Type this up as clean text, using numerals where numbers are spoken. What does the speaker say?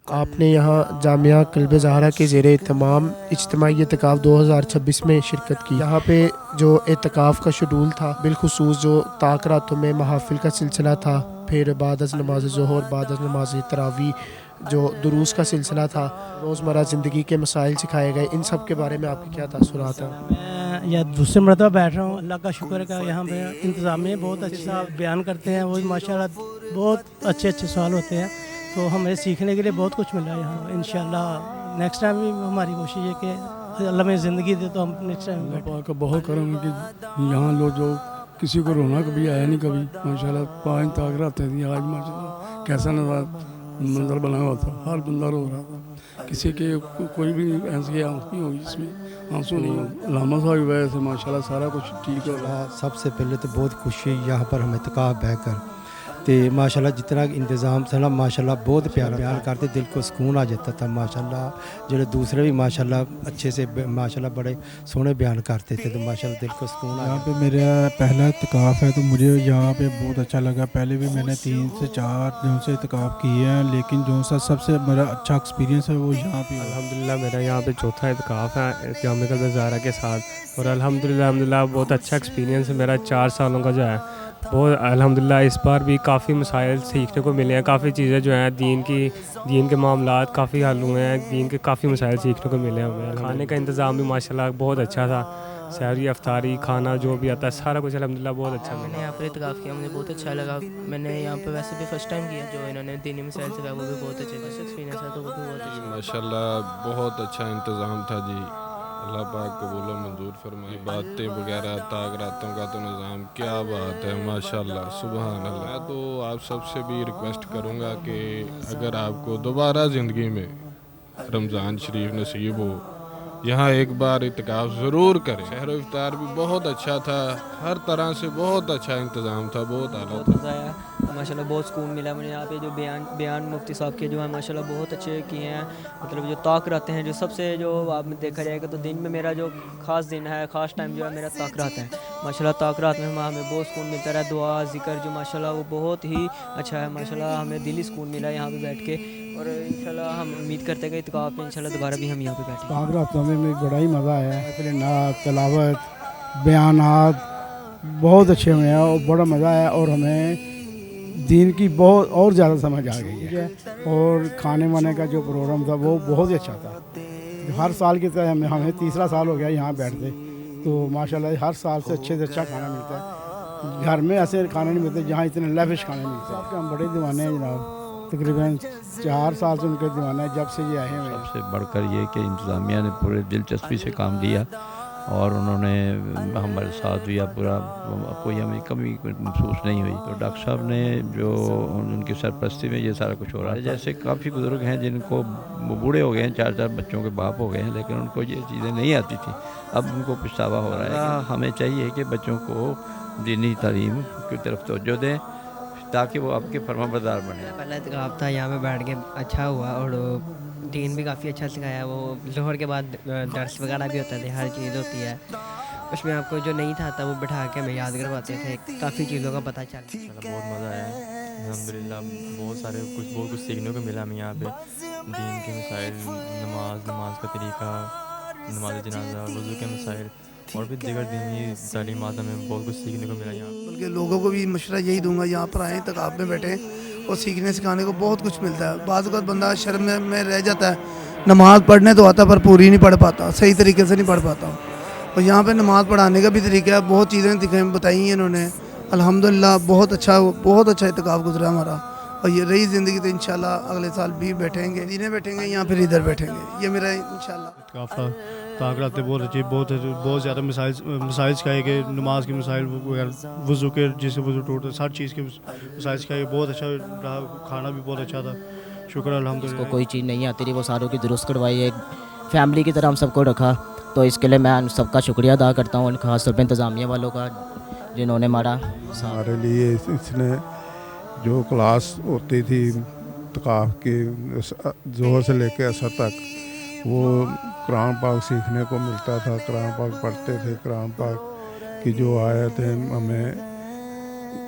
آپ نے یہاں جامعہ قلب زہرا کے زیر اہتمام اجتماعی اعتکاف 2026 میں شرکت کی۔ یہاں پہ جو اعتکاف کا شیڈول تھا، بالخصوص جو طاق راتوں میں محافل کا سلسلہ تھا، پھر بعد از نماز ظہر، بعد از نماز تراویح جو دروس کا سلسلہ تھا، روزمرہ زندگی کے مسائل سکھائے گئے، ان سب کے بارے میں آپ کے کیا تاثرات ہیں؟ میں یہ دوسرے مرتبہ بیٹھ رہا ہوں، اللہ کا شکر ہے کہ یہاں پہ انتظامیہ بہت اچھے سے بیان کرتے ہیں، وہ ماشاءاللہ بہت اچھے سوال ہوتے ہیں، تو ہمیں سیکھنے کے لیے بہت کچھ ملا ہے یہاں۔ انشاءاللہ نیکسٹ ٹائم بھی ہماری کوشش ہے کہ اللہ میں زندگی دے تو ہم نیکسٹ ٹائم اللہ پاک کا بہت کرم ہے کہ یہاں لوگ جو کسی کو رونا کبھی آیا نہیں کبھی، ماشاءاللہ 5 طاق راتیں تھیں، آج ماشاءاللہ کیسا منظر بنا ہوا تھا، ہر بندہ رو رہا تھا، کسی کے کوئی بھی ایسی آنکھ نہیں ہوگی جس میں آنسو نہیں ہو۔ علامہ صاحب کی وجہ سے ماشاءاللہ سارا کچھ ٹھیک ہو گیا۔ سب سے پہلے تو بہت خوشی یہاں پر ہمیں اعتکاف بیٹھ کر، تو ماشاءاللہ جتنا انتظام تھا نا ماشاءاللہ بہت پیارا بیان کرتے، دل کو سکون آ جاتا تھا ماشاءاللہ۔ جو دوسرے بھی ماشاءاللہ اچھے سے ماشاءاللہ بڑے سونے بیان کرتے تھے، تو ماشاءاللہ دل کو سکون آ یہاں پہ میرا پہلا اعتکاف ہے، تو مجھے یہاں پہ بہت اچھا لگا۔ پہلے بھی میں نے 3 سے 4 دنوں سے اعتکاف کیے ہیں، لیکن جو سب سے میرا اچھا ایکسپیرینس ہے وہ یہاں پہ۔ الحمدللہ میرا یہاں پہ چوتھا اعتکاف ہے جامعہ قلب زہرا کے ساتھ، اور الحمدللہ بہت اچھا ایکسپیرینس ہے میرا 4 سالوں کا جو ہے۔ بہت الحمدللہ اس بار بھی کافی مسائل سیکھنے کو ملے ہیں، کافی چیزیں جو ہیں دین کے معاملات کافی حل ہوئے ہیں، دین کے کافی مسائل سیکھنے کو ملے ہیں ہمیں۔ کھانے کا انتظام بھی ماشاءاللہ بہت اچھا تھا، سحری افطاری کھانا جو بھی آتا ہے سارا کچھ الحمدللہ بہت اچھا میں نے ملا۔ یہاں پر اعتکاف کیا، مجھے بہت اچھا لگا۔ میں نے یہاں پہ ویسے بھی فرسٹ ٹائم کیا، جو انہوں نے دینی مسائل سکھایا وہ بھی بہت اچھے، فرسٹ ایکسپیرینس ہے تو وہ بھی بہت اچھا۔ ماشاءاللہ بہت اچھا انتظام تھا جی، اللہ پاک قبول و منظور فرمائے۔ باتیں وغیرہ طاق راتوں کا تو نظام کیا بات ہے ماشاءاللہ، سبحان اللہ۔ میں تو آپ سب سے بھی ریکویسٹ کروں گا کہ اگر آپ کو دوبارہ زندگی میں رمضان شریف نصیب ہو، یہاں ایک بار اعتکاف ضرور کریں۔ سحر و افطار بھی بہت اچھا تھا، ہر طرح سے بہت اچھا انتظام تھا، بہت اعلیٰ بہت تھا۔ مزہ آیا ماشاءاللہ، بہت سکون ملا مجھے یہاں پہ۔ جو بیان مفتی صاحب کے جو ہیں ماشاءاللہ بہت اچھے کیے ہیں، مطلب جو طاق راتیں ہیں، جو سب سے جو آپ نے دیکھا جائے گا تو دن میں میرا جو خاص دن ہے، خاص ٹائم جو ہے میرا طاق رات ہے ماشاءاللہ۔ طاق رات میں ہمیں بہت سکون ملتا رہا، دعا ذکر جو ماشاءاللہ وہ بہت ہی اچھا ہے ماشاءاللہ، ہمیں دلی سکون ملا یہاں پہ بیٹھ کے، اور انشاءاللہ ہم امید کرتے ہیں کہ اعتکاف میں انشاءاللہ دوبارہ بھی ہم یہاں پہ بیٹھیں۔ طاق راتوں میں بڑا ہی مزہ آیا ہے، پھر نعت تلاوت بیانات بہت اچھے ہوئے ہیں اور بڑا مزہ آیا، اور ہمیں دین کی بہت اور زیادہ سمجھ آ گئی ہے، اور کھانے وانے کا جو پروگرام تھا وہ بہت ہی اچھا تھا۔ ہر سال کی طرح ہمیں تیسرا سال ہو گیا یہاں بیٹھتے، تو ماشاءاللہ ہر سال سے اچھے کھانا ملتا ہے۔ گھر میں ایسے کھانے نہیں ملتے جہاں اتنے لیوش کھانے ملتے ہیں۔ آپ کے ہم بڑے دیوانے ہیں جناب، تقریباً 4 سال سے ان کے دیوانے ہیں جب سے یہ آئے ہوئے ہیں۔ سب سے بڑھ کر یہ کہ انتظامیہ نے پورے دلچسپی سے کام لیا، اور انہوں نے ہمارے ساتھ دیا پورا، کوئی ہمیں کمی محسوس نہیں ہوئی۔ تو ڈاکٹر صاحب نے جو ان کی سرپرستی میں یہ سارا کچھ ہو رہا ہے، جیسے کافی بزرگ ہیں جن کو بوڑھے ہو گئے ہیں، 4 بچوں کے باپ ہو گئے ہیں، لیکن ان کو یہ چیزیں نہیں آتی تھیں، اب ان کو پچھتاوا ہو رہا ہے۔ ہمیں چاہیے کہ بچوں کو دینی تعلیم کی طرف توجہ دیں تاکہ وہ آپ کے فرما بردار بنیں۔ پہلا اعتکاف تھا، یہاں پہ بیٹھ کے اچھا ہوا، اور دین بھی کافی اچھا سکھایا۔ وہ ظہر کے بعد درس وغیرہ بھی ہوتا تھے، ہر چیز ہوتی ہے اس میں، آپ کو جو نہیں تھا وہ بٹھا کے ہمیں یاد کرواتے تھے، کافی چیزوں کا پتہ چلا۔ بہت مزہ آیا الحمدللہ، بہت کچھ سیکھنے کو ملا ہمیں یہاں پہ، دین کے مسائل، نماز کا طریقہ، نماز جنازہ، وضو کے مسائل، اور بھی دیگر دینی تعلیمات، ہمیں بہت کچھ سیکھنے کو ملا یہاں پہ۔ بلکہ لوگوں کو بھی مشورہ یہی دوں گا یہاں پر آئیں، اعتکاف میں بیٹھیں، اور سیکھنے سکھانے کو بہت کچھ ملتا ہے۔ بعض اوقات بندہ شرم میں رہ جاتا ہے، نماز پڑھنے تو آتا پر پوری نہیں پڑھ پاتا، صحیح طریقے سے نہیں پڑھ پاتا، اور یہاں پہ نماز پڑھانے کا بھی طریقہ ہے، بہت چیزیں بتائی ہیں انہوں نے الحمدللہ۔ بہت اچھا اعتکاف گزرا ہمارا، اور یہ رہی زندگی تو انشاءاللہ اگلے سال بھی بیٹھیں گے، ادھر بیٹھیں گے یا پھر ادھر بیٹھیں گے، یہ میرا انشاءاللہ۔ اعتکاف تھا، طاق راتیں بہت اچھی، بہت زیادہ مسائل سکھائے گئے، نماز کے مسائل وغیرہ، وضو کے جس سے وضو ٹوٹتا ہے، ہر چیز کے مسائل سکھائے گئے، بہت اچھا رہا، کھانا بھی بہت اچھا تھا، شکر الحمدللہ۔ اس کو کوئی چیز نہیں آتی رہی، وہ ساروں کی درست کروائی، ایک فیملی کی طرح ہم سب کو رکھا، تو اس کے لیے میں سب کا شکریہ ادا کرتا ہوں، خاص طور پہ انتظامیہ والوں کا جنہوں نے ہمارے لیے اس نے جو کلاس ہوتی تھی اعتکاف کی ظہر سے لے کے عصر تک، وہ قرآن پاک سیکھنے کو ملتا تھا، قرآن پاک پڑھتے تھے، قرآن پاک کی جو آیتیں ہمیں